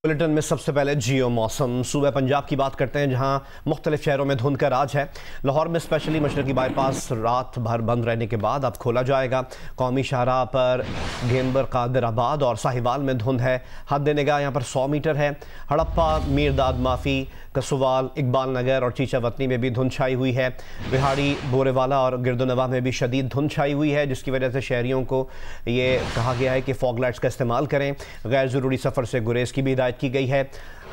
Bulletin में सबसे पहले जियो मौसम। सूबे पंजाब की बात करते हैं जहां मुख्तलिफ शहरों में धुंध का राज है। लाहौर में स्पेशली मशरकी बाईपास रात भर बंद रहने के बाद अब खोला जाएगा। कौमी शाहराह पर गेंबर कादिराबाद और साहिवाल में धुंध है। हद निगाह यहाँ पर 100 मीटर है। हड़प्पा, मीरदाद माफी, कसुवाल, इकबाल नगर और चीचावतनी में भी धुंध छाई हुई है। बिहाड़ी, बोरेवाला और गिरदोनवा में भी शदीद धुंध छाई हुई है, जिसकी वजह से शहरियों को ये कहा गया है कि फॉग लाइट्स का इस्तेमाल करें। गैर ज़रूरी सफ़र से गुरेज की भी हिदायत की गई है।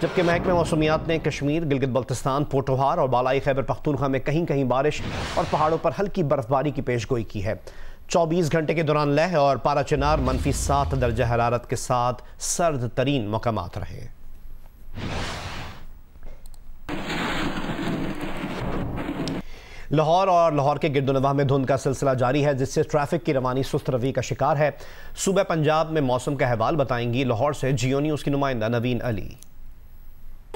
जबकि महकमा मौसमियात ने कश्मीर, गिलगित बल्तिस्तान, पोटोहार और बालाई खैबर पख्तूनख्वा में कहीं कहीं बारिश और पहाड़ों पर हल्की बर्फबारी की पेशगोई की है। 24 घंटे के दौरान लह और पारा चिनार -7 दर्जा हरारत के साथ सर्द तरीन मकामात रहे। लाहौर और लाहौर के गिरदोनवाह में धुंध का सिलसिला जारी है, जिससे ट्रैफिक की रवानी सुस्त रवि का शिकार है। सूबे पंजाब में मौसम का अहवाल बताएंगी लाहौर से जियो न्यूज़ की नुमाइंदा नवीन अली।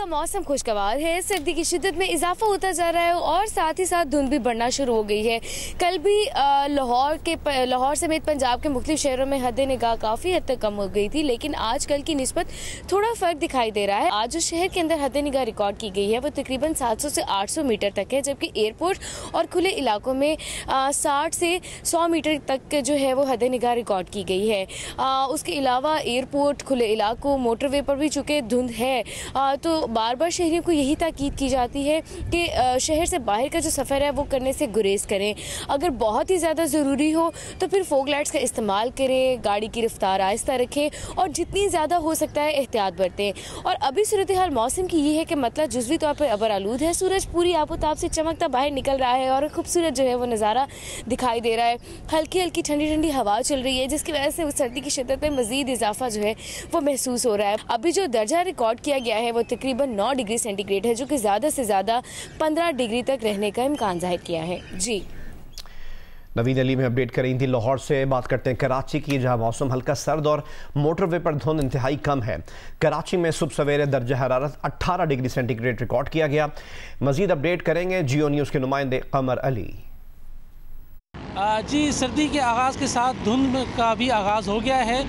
मौसम खुशगवार है, सर्दी की शिद्दत में इजाफा होता जा रहा है और साथ ही साथ धुंध भी बढ़ना शुरू हो गई है। कल भी लाहौर समेत पंजाब के मुख्तलिफ शहरों में हद निगाह काफ़ी हद तक कम हो गई थी, लेकिन आज कल की निस्बत थोड़ा फ़र्क दिखाई दे रहा है। आज जो शहर के अंदर हद निगाह रिकॉर्ड की गई है वो तकरीबन 700 से 800 मीटर तक है, जबकि एयरपोर्ट और खुले इलाकों में 60 से 100 मीटर तक जो है वो हद निगाह रिकॉर्ड की गई है। उसके अलावा एयरपोर्ट, खुले इलाकों, मोटरवे पर भी चूँकि धुंध है तो बार बार शहरियों को यही ताकीद की जाती है कि शहर से बाहर का जो सफ़र है वो करने से गुरेज करें। अगर बहुत ही ज़्यादा ज़रूरी हो तो फिर फोग लाइट्स का इस्तेमाल करें, गाड़ी की रफ्तार आहिस्ता रखें और जितनी ज़्यादा हो सकता है एहतियात बरतें। और अभी सूरत हाल मौसम की ये है कि मतलब जुज़वी तौर पर अबर आलूद है, सूरज पूरी आबोताब से चमकता बाहर निकल रहा है और खूबसूरत जो है वो नज़ारा दिखाई दे रहा है। हल्की हल्की ठंडी ठंडी हवा चल रही है, जिसकी वजह से सर्दी की शिद्दत में मज़ीद इजाफा जो है वो महसूस हो रहा है। अभी जो दर्जा रिकॉर्ड किया गया है वो तकरीबन 9 डिग्री सेंटीग्रेड है, जो कि ज़्यादा से ज़्यादा 15 डिग्री तक रहने का इम्कान जाहिर किया है। जी नवीन अली में अपडेट कर रही थी। लाहौर से बात करते हैं कराची की, जहां मौसम हल्का सर्द और मोटरवे पर धुंध इंतहाई कम है। कराची में सुबह सवेरे दर्जा हरारत 18 डिग्री सेंटीग्रेड रिकॉर्ड किया गया। मजीद अपडेट करेंगे जियो न्यूज़ के नुमाइंदे कमर अली। जी, सर्दी के आगाज़ के साथ धुंध का भी आगाज़ हो गया है।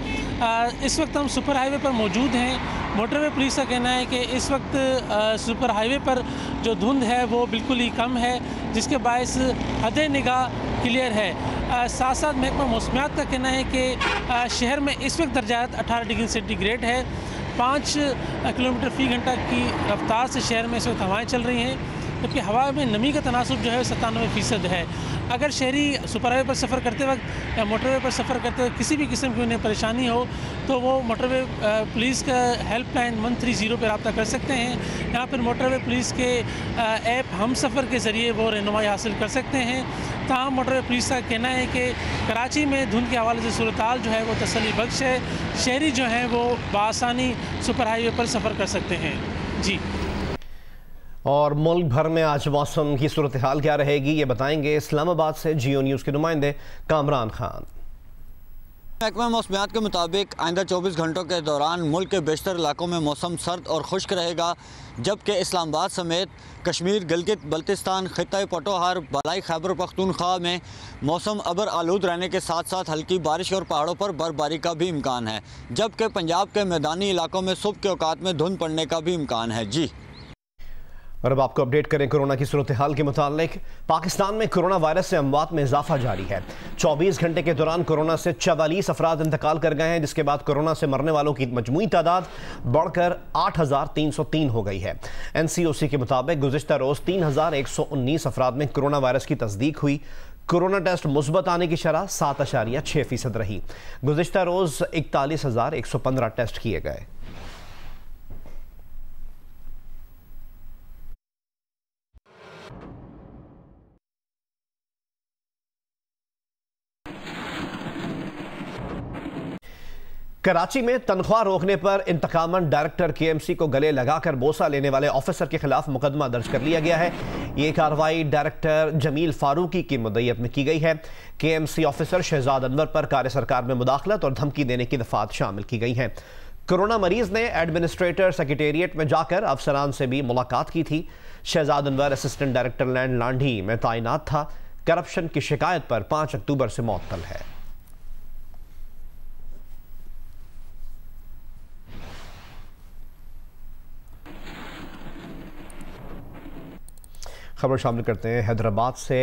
इस वक्त हम सुपर हाईवे पर मौजूद हैं। मोटरवे पुलिस का कहना है कि इस वक्त सुपर हाईवे पर जो धुंध है वो बिल्कुल ही कम है, जिसके बायस हद निगाह क्लियर है। साथ साथ महकमा मौसमियात का कहना है कि शहर में इस वक्त दर्जा 18 डिग्री सेंटीग्रेड है। 5 किलोमीटर फ़ी घंटा की रफ्तार से शहर में इस वक्त हवाएँ चल रही हैं, जबकि हवा में नमी का तनासुब जो है 97% है। अगर शहरी सुपर हाईवे पर सफ़र करते वक्त या मोटरवे पर सफ़र करते वक्त किसी भी किस्म की उन्हें परेशानी हो तो वो मोटरवे पुलिस का हेल्पलाइन 130 पर रब्ता कर सकते हैं। या फिर मोटरवे पुलिस के ऐप हम सफ़र के ज़रिए वो रहनुमाई हासिल कर सकते हैं। तमाम मोटरवे पुलिस का कहना है कि कराची में धुंध के हवाले से सूरत हाल जो है वो तसल्ली बख्श है। शहरी जो हैं वो बआसानी सुपर हाईवे पर सफ़र कर सकते हैं। जी, और मुल्क भर में आज मौसम की सूरत हाल क्या रहेगी, ये बताएंगे इस्लामाबाद से जियो न्यूज़ के नुमाइंदे कामरान खान। महकमा मौसमियात के मुताबिक आइंदा 24 घंटों के दौरान मुल्क के बेशतर इलाकों में मौसम सर्द और खुश्क रहेगा, जबकि इस्लामाबाद समेत कश्मीर, गिलगित बल्तिस्तान, खित्ता पोटोहार, बालाई खैबर पख्तूनख्वा में मौसम अबर आलूद रहने के साथ साथ हल्की बारिश और पहाड़ों पर बर्फबारी का भी इम्कान है, जबकि पंजाब के मैदानी इलाकों में सुबह के औकात में धुंध पड़ने का भी इम्कान है। जी, और अब आपको अपडेट करें कोरोना की सूरत हाल के मुतालिक। पाकिस्तान में कोरोना वायरस से अमवात में इजाफा जारी है। 24 घंटे के दौरान कोरोना से 44 अफराद इंतकाल कर गए हैं, जिसके बाद कोरोना से मरने वालों की मजमूई तादाद बढ़कर 8303 हो गई है। NCOC के मुताबिक गुज़िश्ता रोज़ 3119 अफराद में कोरोना वायरस की तस्दीक हुई। कोरोना टेस्ट मुस्बत आने की शरह 7.6% रही। गुज़िश्ता रोज़ 41,115 टेस्ट किए गए। कराची में तनख्वाह रोकने पर इंतकामन डायरेक्टर KMC को गले लगाकर बोसा लेने वाले ऑफिसर के खिलाफ मुकदमा दर्ज कर लिया गया है। ये कार्रवाई डायरेक्टर जमील फारूकी की मुद्दत में की गई है। KMC ऑफिसर शहजाद अनवर पर कार्य सरकार में मुदाखलत और धमकी देने की दफात शामिल की गई हैं। कोरोना मरीज ने एडमिनिस्ट्रेटर सेक्रेटेरिएट में जाकर अफसरान से भी मुलाकात की थी। शहजाद अनवर असिस्टेंट डायरेक्टर लैंड लांढी में तैनात था। करप्शन की शिकायत पर 5 अक्टूबर से मुअत्तल है। खबर शामिल करते हैं हैदराबाद से।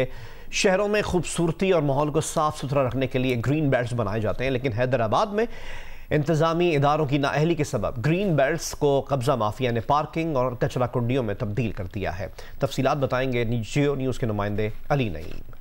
शहरों में खूबसूरती और माहौल को साफ सुथरा रखने के लिए ग्रीन बेल्ट्स बनाए जाते हैं, लेकिन हैदराबाद में इंतजामी इदारों की नाअहली के सबब ग्रीन बेल्ट्स को कब्जा माफिया ने पार्किंग और कचरा कुंडियों में तब्दील कर दिया है। तफसीलात बताएंगे जियो न्यूज़ के नुमाइंदे अली नईम।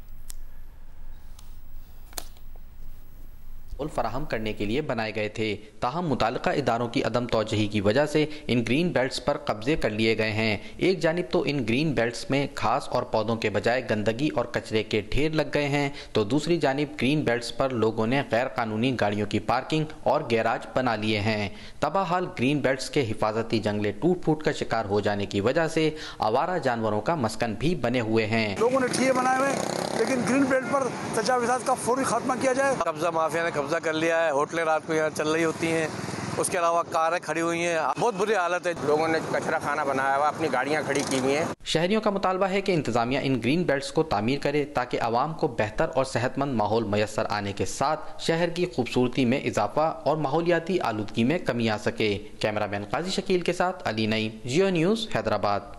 फराहम करने के लिए बनाए गए थे, ताहम मुतालिका इदारों की अदम तौजही की वजह से इन ग्रीन बेल्ट्स पर कब्जे कर लिए गए हैं। एक जानिब तो इन ग्रीन बेल्ट्स में घास और पौधों के बजाय गंदगी और कचरे के ढेर लग गए हैं, तो दूसरी जानिब ग्रीन बेल्ट्स पर लोगों ने गैर कानूनी गाड़ियों की पार्किंग और गैराज बना लिए हैं। तबाहाल ग्रीन बेल्ट्स के हिफाजती जंगले टूट फूट का शिकार हो जाने की वजह से आवारा जानवरों का मस्कन भी बने हुए हैं। लोगों ने ठिये बनाए हुए, लेकिन ग्रीन बेल्ट पर तजावुज़ात का फौरी खात्मा किया जाए। कब्जा माफिया ने कब्जा कर लिया है, होटलें रात को यहाँ चल रही होती हैं, उसके अलावा कारें खड़ी हुई हैं, बहुत बुरी हालत है। लोगों ने कचरा खाना बनाया हुआ, अपनी गाड़ियाँ खड़ी की हुई हैं। शहरियों का मुतालबा है कि इंतजामिया इन ग्रीन बेल्ट्स को तामीर करे ताकि आवाम को बेहतर और सेहतमंद माहौल मैसर आने के साथ शहर की खूबसूरती में इजाफा और माहौलियाती आलूदगी में कमी आ सके। कैमरामैन काजी शकील के साथ अली नईम, जियो न्यूज़, हैदराबाद।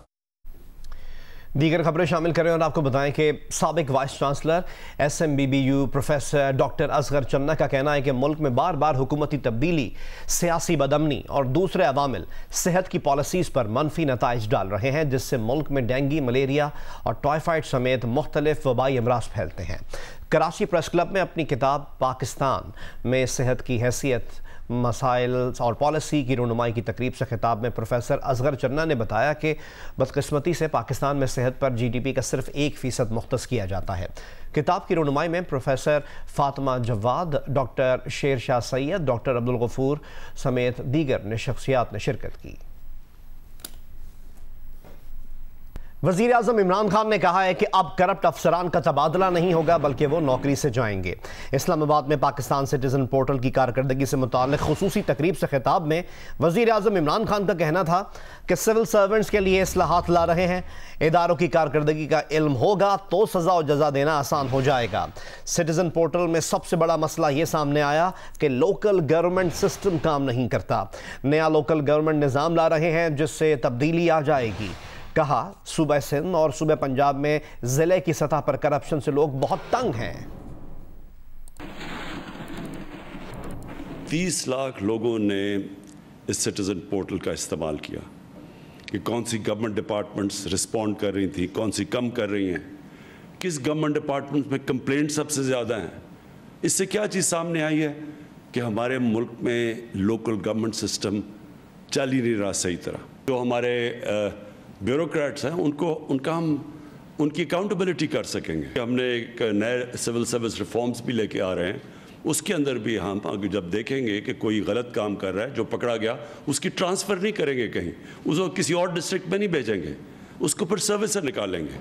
दीगर खबरें शामिल करें और आपको बताएं कि साबिक vice chancellor SMBBU professor doctor Asghar Channa का कहना है कि मुल्क में बार बार हुकूमती तब्दीली, सियासी बदअमनी और दूसरे अवामिल सेहत की पॉलिसीज़ पर मनफी नताइज डाल रहे हैं, जिससे मुल्क में डेंगू, मलेरिया और टाइफाइड समेत मुख्तलिफ वबाई अमराज फैलते हैं। कराची प्रेस क्लब में अपनी किताब पाकिस्तान में सेहत की हैसियत, मसाइल और पॉलिसी की रुनुमाई की तकरीब से खिताब में प्रोफेसर असगर चन्ना ने बताया कि बदकिस्मती से पाकिस्तान में सेहत पर GDP का सिर्फ 1% मुख्तस किया जाता है। किताब की रुनुमाई में professor Fatima Jawad, doctor Sher Shah Syed, doctor Abdul Ghafoor समेत दीगर शख्सियात ने शिरकत की। वज़ीर आज़म इमरान खान ने कहा है कि अब करप्ट अफसरान का तबादला नहीं होगा बल्कि वो नौकरी से जाएंगे। इस्लामाबाद में पाकिस्तान सिटीजन पोर्टल की कारकर्दगी से मुताल्लिक़ खुसूसी तकरीब से खिताब में वज़ीर आज़म इमरान खान का कहना था कि सिविल सर्वेंट्स के लिए इस्लाहात ला रहे हैं। इदारों की कारकर्दगी का इल्म होगा तो सज़ा और जज़ा देना आसान हो जाएगा। सिटीजन पोर्टल में सबसे बड़ा मसला ये सामने आया कि लोकल गवर्नमेंट सिस्टम काम नहीं करता। नया लोकल गवर्नमेंट निज़ाम ला रहे हैं जिससे तब्दीली आ जाएगी। कहा, सूबा सिंध और सूबा पंजाब में जिले की सतह पर करप्शन से लोग बहुत तंग हैं। 30 लाख लोगों ने इस सिटीजन पोर्टल का इस्तेमाल किया कि कौन सी गवर्नमेंट डिपार्टमेंट्स रिस्पॉन्ड कर रही थी, कौन सी कम कर रही हैं, किस गवर्नमेंट डिपार्टमेंट में कंप्लेंट सबसे ज़्यादा हैं। इससे क्या चीज़ सामने आई है कि हमारे मुल्क में लोकल गवर्नमेंट सिस्टम चल ही नहीं रहा सही तरह। जो हमारे ब्यूरोक्रेट्स हैं उनकी अकाउंटेबिलिटी कर सकेंगे। हमने एक नए सिविल सर्विस रिफॉर्म्स भी लेके आ रहे हैं, उसके अंदर भी हम जब देखेंगे कि कोई गलत काम कर रहा है, जो पकड़ा गया उसकी ट्रांसफ़र नहीं करेंगे कहीं, उसको किसी और डिस्ट्रिक्ट में नहीं भेजेंगे, उसको फिर सर्विस से निकालेंगे।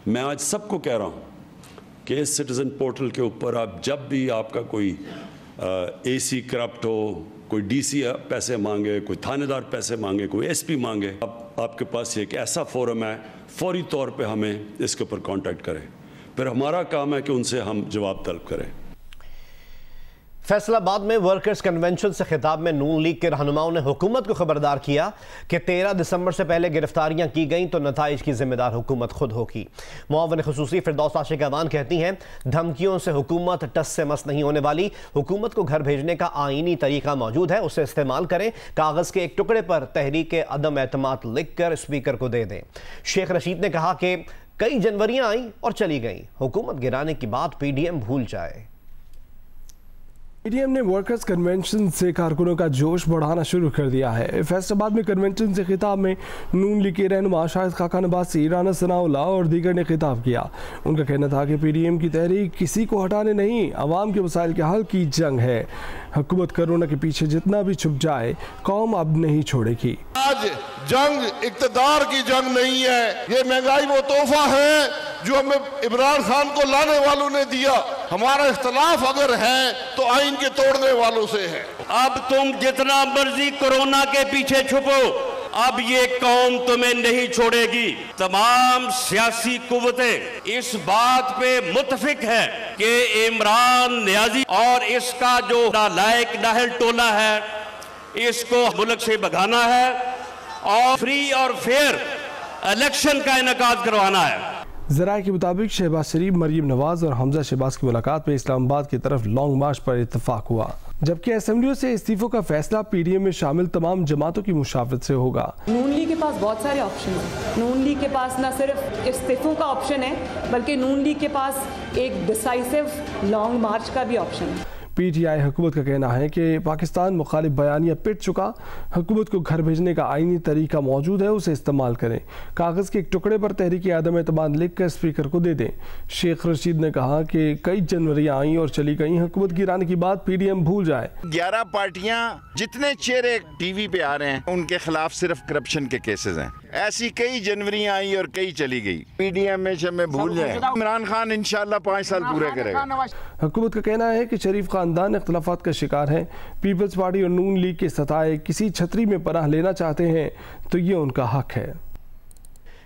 मैं आज सबको कह रहा हूँ कि इस सिटीज़न पोर्टल के ऊपर आप जब भी आपका कोई AC करप्ट हो, कोई DC पैसे मांगे, कोई थानेदार पैसे मांगे, कोई SP मांगे, आपके पास एक ऐसा फोरम है, फौरी तौर पे हमें इसके ऊपर कांटेक्ट करें, फिर हमारा काम है कि उनसे हम जवाब तलब करें। फैसलाबाद में वर्कर्स कन्वेंशन से खिताब में नून लीग के रहनुमाओं ने हुकूमत को खबरदार किया कि 13 दिसंबर से पहले गिरफ्तारियां की गईं तो नताइज की जिम्मेदार हुकूमत खुद होगी। मुआविन खुसूसी फिरदौस आशिक अवान कहती हैं, धमकियों से हुकूमत टस से मस नहीं होने वाली। हुकूमत को घर भेजने का आईनी तरीका मौजूद है, उसे इस्तेमाल करें। कागज़ के एक टुकड़े पर तहरीक अदम एतमाद लिख कर स्पीकर को दे दें। शेख रशीद ने कहा कि कई जनवरियां आई और चली गईं, हुकूमत गिराने की बात PDM भूल जाए। PDM ने वर्कर्स कन्वेंशन से कारकुनों का जोश बढ़ाना शुरू कर दिया है। फैसलाबाद में कन्वेंशन से खिताब में नून लीग के रहनुमा शाहिद खाका नबासी, राना सनाउल्लाह और दीगर ने खिताब किया। उनका कहना था कि PDM की तहरीक किसी को हटाने नहीं, आवाम के मसाइल के हल की जंग है। हुकूमत कोरोना के पीछे जितना भी छुप जाए, कौम अब नहीं छोड़ेगी। आज जंग इक़्तिदार की जंग नहीं है, ये महंगाई वो तोहफा है जो हमें इमरान खान को लाने वालों ने दिया। हमारा इख्तलाफ अगर है तो आइन के तोड़ने वालों से है। अब तुम जितना मर्जी कोरोना के पीछे छुपो, अब ये कौम तुम्हें नहीं छोड़ेगी। तमाम सियासी कुव्वतें इस बात पे मुत्तफिक है कि इमरान नियाजी और इसका जो नालायक नाहल टोला है, इसको मुल्क से भगाना है और फ्री और फेयर इलेक्शन का इनेकाद करवाना है। ज़राए के मुताबिक शहबाज शरीफ, मरीम नवाज और हमजा शहबाज की मुलाकात में इस्लामाबाद की तरफ लॉन्ग मार्च पर इत्तफाक हुआ, जबकि असेंबलियों से इस्तीफों का फैसला पीडीएम में शामिल तमाम जमातों की मुशावरत से होगा। नून लीग के पास बहुत सारे ऑप्शन हैं। नून लीग के पास न सिर्फ इस्तीफों का ऑप्शन है, बल्कि नून लीग के पास एक डिसाइसिव लॉन्ग मार्च का भी ऑप्शन है। पीटीआई हुकूमत का कहना है कि पाकिस्तान मुखालिफ बयानिया पिट चुका, हुकूमत को घर भेजने का आईनी तरीका मौजूद है, उसे इस्तेमाल करें। कागज़ के एक टुकड़े पर तहरीक आदम एतमाद लिख कर स्पीकर को दे दें। शेख रशीद ने कहा कि कई जनवरियाँ आई और चली गई, हुकूमत गिराने की बात पीडीएम भूल जाए। 11 पार्टियां जितने चेहरे टीवी पे आ रहे हैं उनके खिलाफ सिर्फ करप्शन के केसेस हैं। ऐसी कई जनवरियां आई और कई चली गई, पीडीएम में भूल जाए। इमरान खान इंशाल्लाह 5 साल पूरे करेगा। हुकूमत का कहना है कि शरीफ खानदान इख्तलाफात का शिकार है। पीपल्स पार्टी और नून लीग के सताए किसी छतरी में पनाह लेना चाहते हैं तो ये उनका हक है।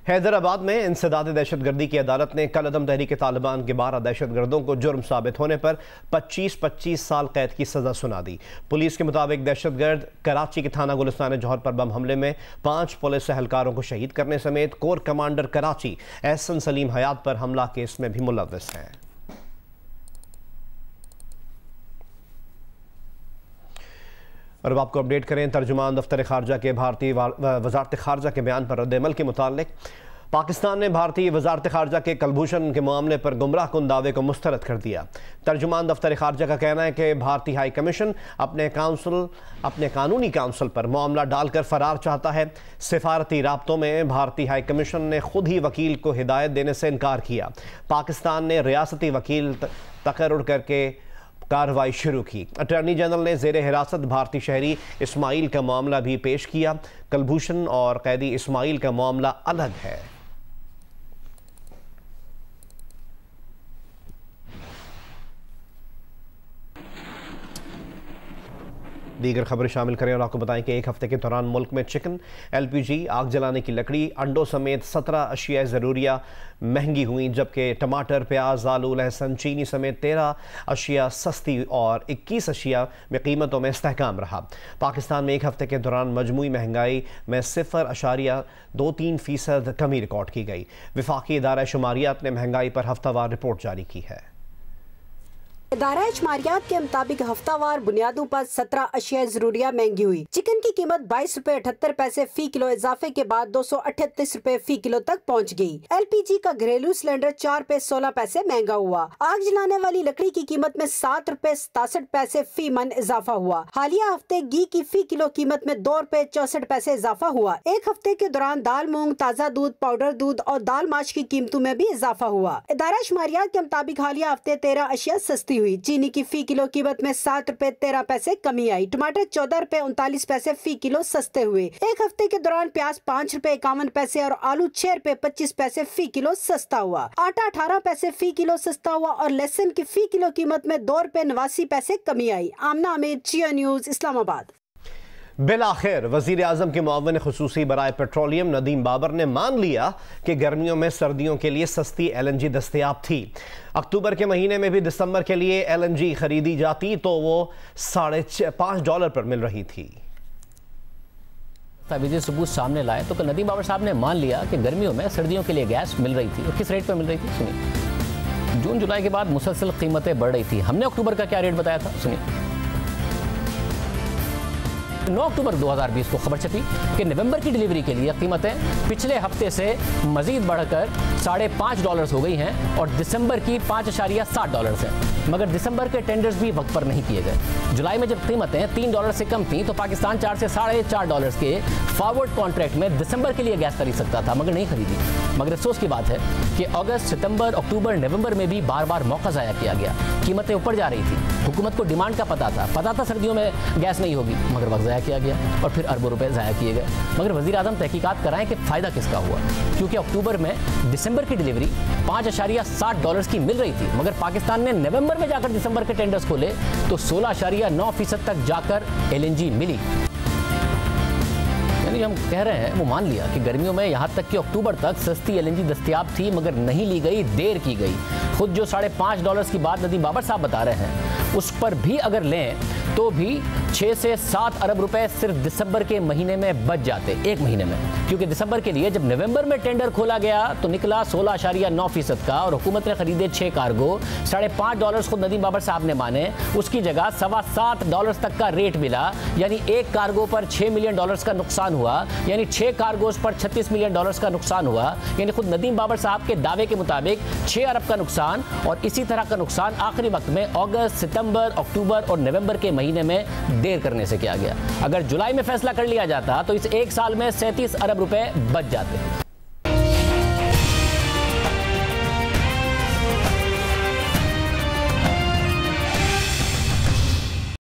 हैदराबाद में इंसदाद दहशतगर्दी की अदालत ने कल अदम तहरीक तालिबान के 12 दहशतगर्दों को जुर्म साबित होने पर 25-25 साल कैद की सजा सुना दी। पुलिस के मुताबिक दहशतगर्द कराची के थाना गुलिस्तान जौहर पर बम हमले में 5 पुलिस एहलकारों को शहीद करने समेत कोर कमांडर कराची एहसन सलीम हयात पर हमला केस में भी मुलव्वस हैं। और अब आपको अपडेट करें, तर्जुमान दफ्तर खारजा के भारतीय वजारत खारजा के बयान पर रद्द-ए-अमल के मुतालिक पाकिस्तान ने भारतीय वजारत खारजा के कलभूषण के मामले पर गुमराह कुन दावे को मुस्तरद कर दिया। तर्जुमान दफ्तर खारजा का कहना है कि भारतीय हाई कमीशन अपने कानूनी काउंसिल पर मामला डालकर फरार चाहता है। सिफारती राब्तों में भारतीय हाई कमीशन ने खुद ही वकील को हिदायत देने से इनकार किया। पाकिस्तान ने रियासती वकील तकर्रुर करके कार्रवाई शुरू की। अटॉर्नी जनरल ने ज़ेर हिरासत भारतीय शहरी इस्माइल का मामला भी पेश किया। कलभूषण और कैदी इस्माइल का मामला अलग है। दीगर खबरें शामिल करें और आपको बताएं कि एक हफ्ते के दौरान मुल्क में चिकन, LPG, आग जलाने की लकड़ी, अंडों समेत 17 अशिया ज़रूरिया महंगी हुई, जबकि टमाटर, प्याज, आलू, लहसुन, चीनी समेत 13 अशिया सस्ती और 21 अशिया में कीमतों में इस्तेहकाम रहा। पाकिस्तान में एक हफ्ते के दौरान मजमूई महंगाई में 0.23% कमी रिकॉर्ड की गई। विफाकी इदारा शुमारियात ने महंगाई पर हफ्तावार रिपोर्ट जारी की है। इदारा शुमारियात के मुताबिक हफ्तावार बुनियादों पर 17 अशिया जरूरिया महंगी हुई। चिकन की कीमत 22 रुपए 78 पैसे फी किलो इजाफे के बाद 238 रुपए फी किलो तक पहुंच गई। LPG का घरेलू सिलेंडर 4 रुपए 16 पैसे महंगा हुआ। आग जलाने वाली लकड़ी की कीमत में 7 रुपए 67 पैसे फी मन इजाफा हुआ। हालिया हफ्ते घी की फी किलो कीमत में 2 रुपए 64 पैसे इजाफा हुआ। एक हफ्ते के दौरान दाल, मूंग, ताज़ा दूध, पाउडर दूध और दाल माश की कीमतों में भी इजाफा हुआ। इदारा शुमारियात के मुताबिक हालिया हफ्ते 13 अशिया सस्ती हुई। चीनी की फी किलो कीमत में 7 रुपए 13 पैसे कमी आई। टमाटर 14 रुपए 39 पैसे फी किलो सस्ते हुए। एक हफ्ते के दौरान प्याज 5 रुपए 51 पैसे और आलू 6 रुपए 25 पैसे फी किलो सस्ता हुआ। आटा 18 पैसे फी किलो सस्ता हुआ और लहसुन की फी किलो कीमत में 2 रुपए 89 पैसे कमी आई। आमना अमीर, जियो न्यूज, इस्लामाबाद। बिलाखिर वज़ीर आज़म के मुअव्विन ख़ुसूसी बराए पेट्रोलियम नदीम बाबर ने मान लिया कि गर्मियों में सर्दियों के लिए सस्ती LNG दस्तयाब थी। अक्टूबर के महीने में भी दिसंबर के लिए LNG खरीदी जाती तो वो $5.5 पर मिल रही थी। सबूत सामने लाए तो नदीम बाबर साहब ने मान लिया कि गर्मियों में सर्दियों के लिए गैस मिल रही थी। और किस रेट पर मिल रही थी सुनिए। जून जुलाई के बाद मुसलसल कीमतें बढ़ रही थी। हमने अक्टूबर का क्या रेट बताया था सुनिए। 9 अक्टूबर 2020 को खबर छपी कि नवंबर की डिलीवरी के लिए कीमतें पिछले हफ्ते से मजीद बढ़कर $5.5 हो गई हैं और दिसंबर की $5.60 है। मगर दिसंबर के टेंडर्स भी वक्त पर नहीं किए गए। जुलाई में जब कीमतें $3 से कम थी तो पाकिस्तान $4 से $4.5 के फॉरवर्ड कॉन्ट्रैक्ट में दिसंबर के लिए गैस खरीद सकता था, मगर नहीं खरीदी। मगर अफसोस की बात है कि अगस्त, सितंबर, अक्टूबर, नवंबर में भी बार बार मौका ज़ाया किया गया। कीमतें ऊपर जा रही थी। हुकूमत को डिमांड का पता था सर्दियों में गैस नहीं होगी, मगर वक्त ज़ाया किया गया और फिर अरबों रुपए ज़ाया किए गए। मगर वज़ीर आज़म तहकीकात कराएं कि फ़ायदा किसका हुआ, क्योंकि अक्टूबर में दिसंबर की डिलीवरी $5.60 की मिल रही थी, मगर पाकिस्तान ने नवंबर में जाकर दिसंबर के टेंडर्स खोले तो 16.9% तक जाकर LNG मिली। यानी हम कह रहे हैं वो मान लिया कि गर्मियों में यहाँ तक कि अक्टूबर तक सस्ती LNG दस्तयाब थी, मगर नहीं ली गई, देर की गई। खुद जो $5.5 की बात नदीम बाबर साहब बता रहे हैं उस पर भी अगर लें तो भी 6 से 7 अरब रुपए सिर्फ दिसंबर के महीने में बच जाते, एक महीने में। क्योंकि दिसंबर के लिए जब नवंबर में टेंडर खोला गया तो निकला 16.9% का, और हुकूमत ने खरीदे 6 कार्गो। $5.5 खुद नदीम बाबर साहब ने माने, उसकी जगह $7.25 तक का रेट मिला, यानी एक कार्गो पर $6 मिलियन का नुकसान हुआ, यानी 6 कार्गोज पर $36 मिलियन का नुकसान हुआ, यानी खुद नदीम बाबर साहब के दावे के मुताबिक 6 अरब का नुकसान। और इसी तरह का नुकसान आखिरी वक्त में अगस्त, सितंबर, अक्टूबर और नवंबर के महीने में देर करने से किया गया। अगर जुलाई में फैसला कर लिया जाता तो इस एक साल में 37 अरब रुपए बच जाते।